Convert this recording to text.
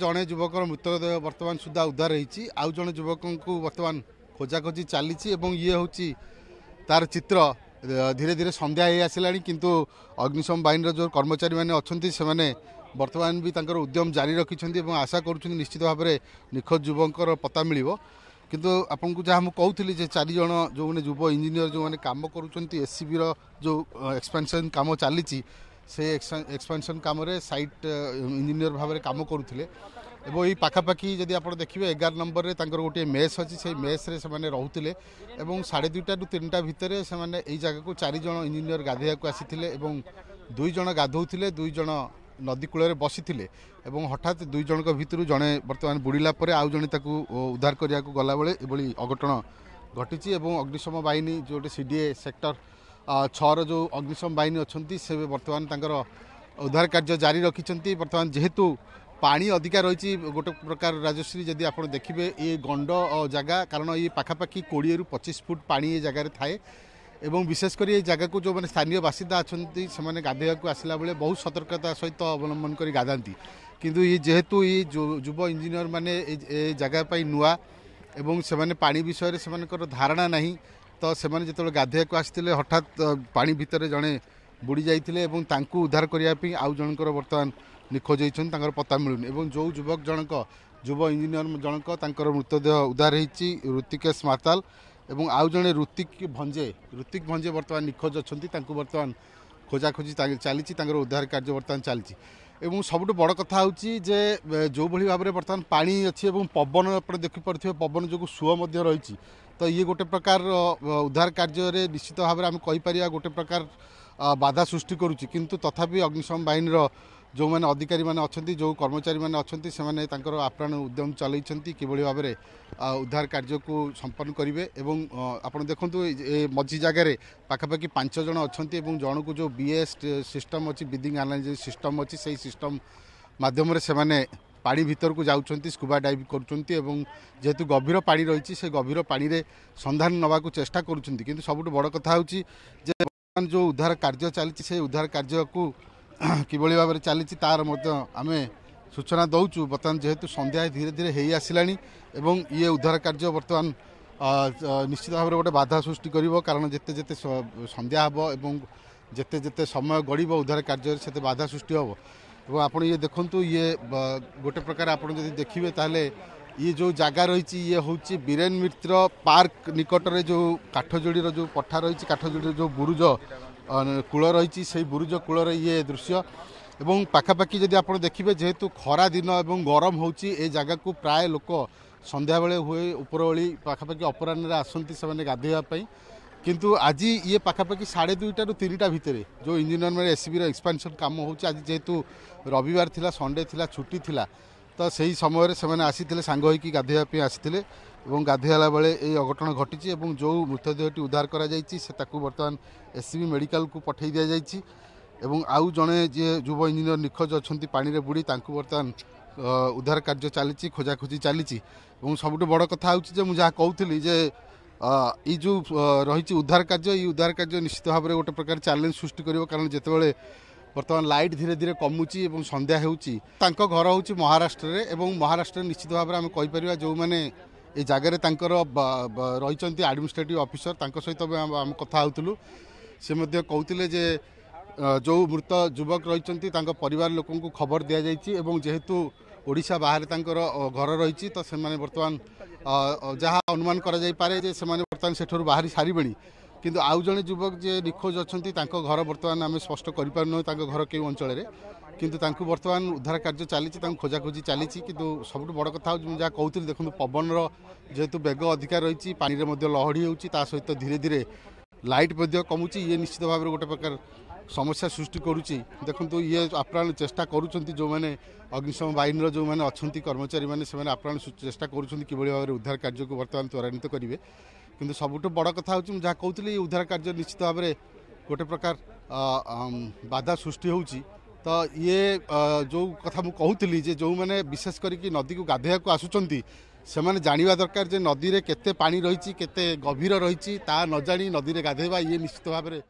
जड़े युवक मृतदेह बर्तमान सुधा उद्धार होती आउ जड़े युवक को बर्तमान खोजाखोजी चली ये हूँ तार चित्र धीरे धीरे संध्या हो आसला किंतु अग्निशम बाहिनी जो कर्मचारी मैंने अच्छा से बर्तमान भी उद्यम जारी रखिंट आशा कर निश्चित भाव में निखोज युवक पता मिल किंतु आपको जहाँ मुझे कहूली चार जन जो मैंने युव इंजीनियर जो मैंने कम कर एससीबी जो एक्सपेंशन कम चली से एक्सपेंशन कम साइट इंजीनियर भाव में कम करुले एवं ये पाखापाखि जदि आप देखिए 11 नंबर में गोटे मेस अच्छी से मेस रे से रोते 2:30 ରୁ 3ଟା भितर से यही जगह को 4 जन इंजीनियर गाधोया आसी 2 जन गाधोले 2 जन नदी कूल बसी हठात 2 जन भितर जड़े बर्तमान बुड़ीला आउ जड़े उद्धार करने को गला बेले ये अघटन घटी अग्निशम बाहिनी जो सीडीए सेक्टर 6 जो अग्निशम बाहिनी अच्छा से बर्तमान उद्धार कार्य जारी रखिंट बर्तमान जेहेतु पानी अधिका रही गोटे प्रकार राजश्री जदि आप देखिए ये गंड जगह कारण ये पाखापाखि 20 ରୁ 25 फुट पानी ये जगह थाए एवं विशेषकर ये जगह को जो मैंने स्थानीय बासिंदा अच्छा से गाधोया आसला बेले बहुत सतर्कता सहित अवलंबन कर गाधाती किंतु ये जेहेतु ये युव इंजीनियर मैंने जगह नुआ एवं से पानी विषय से धारणा ना तो से जो गाधोया आसते हठात पानी भितर जड़े बुड़ी जाते उद्धार करने आउ जनकर बर्तमान निखोज होती पता मिलूनी और जो युवक जनक युव इंजीनियर जनक मृतदेह उद्धार होती ऋतिकेश माताल और आउ जड़े ऋतिक भंजे बर्तमान निखोज अच्छा बर्तमान खोजाखोजी चली उद्धार कार्य बर्तमान चली सबुठ बड़ कथा हूँ जो भाई भाव में बर्तमान पानी अच्छी पवन आप देखिपे पवन जो सुओ रही तो ये गोटे प्रकार उद्धार कार्य निश्चित भाव में आम कहीपर गोटे प्रकार बाधा सृष्टि करुच्ची किंतु तथापि अग्निशम बाहिनी जो मैंने अधिकारी मैंने अच्छा जो कर्मचारी मैंने अच्छा से आप्राण उद्यम चलती कि भाव में उद्धार कार्य को संपन्न करेंगे आप देखु मझी जगार पाखापाखि 5 जन अच्छा जन को जो बीएस सिस्टम अच्छी ब्रीथिंग एनालाइसिस सिस्टम अच्छी से सिस्टम माध्यम से पानी भीतर को जाऊँच स्कूबा डाइव करेतु गभीर पानी रही से गभीर पानी रे संधान नवा चेष्टा करुँच सबुठ बड़ कथा हूँ जो उद्धार कार्य चली से उद्धार कार्य को किभली भाव में चली तार आम सूचना दौचु बर्तमान जेहेतु संध्या धीरे धीरे हो आसला ये उद्धार कार्य बर्तमान निश्चित भाव में गोटे बाधा सृष्टि कर कारण जिते जिते संध्या हम एवं जिते जिते समय गड़ब उद्धार कार्य से बाधा सृष्टि हम और आप ये देखु ये गोटे प्रकार आप देखिए ताहले ये जो जगह रही ये हूँ बीरेन मित्र पार्क निकट में जो काठजोड़ी जो पठा रही काठजोड़ी जो बुरुज कूल रही से बुरुज कूल ये दृश्य एवं पाखापाखि जदि आप देखिए जेहेतु खरा दिन और गरम होची ए जगह को प्राय लोक संध्या बेले हुए उपरओली पाखापाखि अपराह्न आसती से गाधोवाई किंतु आज ये पाखापाखि 2:30 ରୁ 3ଟା भितर जो इंजीनियर मैंने एससीबी एक्सपेंशन कम होची आज जेहेतु रविवार थिला संडे थिला छुट्टी थिला तो सही समय से आसी सांग होगी गाधोवाई आसी गाधोला बेले ये अघटन घटी जो मृतदेहटी उद्धार कर बर्तमान एससीबी मेडिकल को पठे दि जाइए आउ जड़े जी युव इंजीनियर निखोज अच्छा पानी बुड़ी बर्तमान उद्धार कार्य चली खोजाखोजी चली सबुठ बड़ कथा हूँ मुझे कहूली ये जो रही उद्धार कार्य निश्चित भाव में गोटे प्रकार चैलेंज सृष्टि कर कारण जितेबाला बर्तमान लाइट धीरे धीरे कमुची संध्या होची घर हूँ महाराष्ट्र में महाराष्ट्र निश्चित भाव में आम कहीपर जो मैंने ये जगार रही एडमिनिस्ट्रेटिव ऑफिसर सहित आम कथा होलु से कहते जे जो मृत युवक रही परिवार लोक खबर दि जाइए जेहेतु ओडिशा बाहर घर रही तो से बर्तमान जहाँ अनुमान करे से बर्तमान से बाहरी सारे किंतु आउ जड़े युवक जे निखोज अच्छा घर बर्तमान आम स्पष्ट करें घर क्यों अंचल किंतु बर्तमान उद्धार कार्य चली खोजाखोजी चली किंतु सबुठ बड़ कथा जहाँ कहती देखो पवन जेहेतु बेग अधिकार रही पानी लहड़ी होती सहित धीरे धीरे लाइट कमुची ये निश्चित भाव में गोटे प्रकार समस्या सृष्टि करुच्ची देखो ये आप्राण चेष्टा करुँच जो मैंने अग्निशम बाहिनी जो मैंने अच्छा कर्मचारी मैंने आप्राण चेष्टा करुँच कि भाव में उद्धार कार्य को बर्तमान त्वरान्वित करेंगे किंतु सबुठ बड़ कथा हूँ जहाँ कहती उद्धार कार्य निश्चित भाव में गोटे प्रकार बाधा सृष्टि होची तो ये जो कथा मुझे कहूली जो मैंने विशेष करके नदी को गाधोया को आसुंच से जानवा दरकार जे नदी में केते पानी रही केते गभीर रही न जानी नदी में गाधोवा ये निश्चित भाव में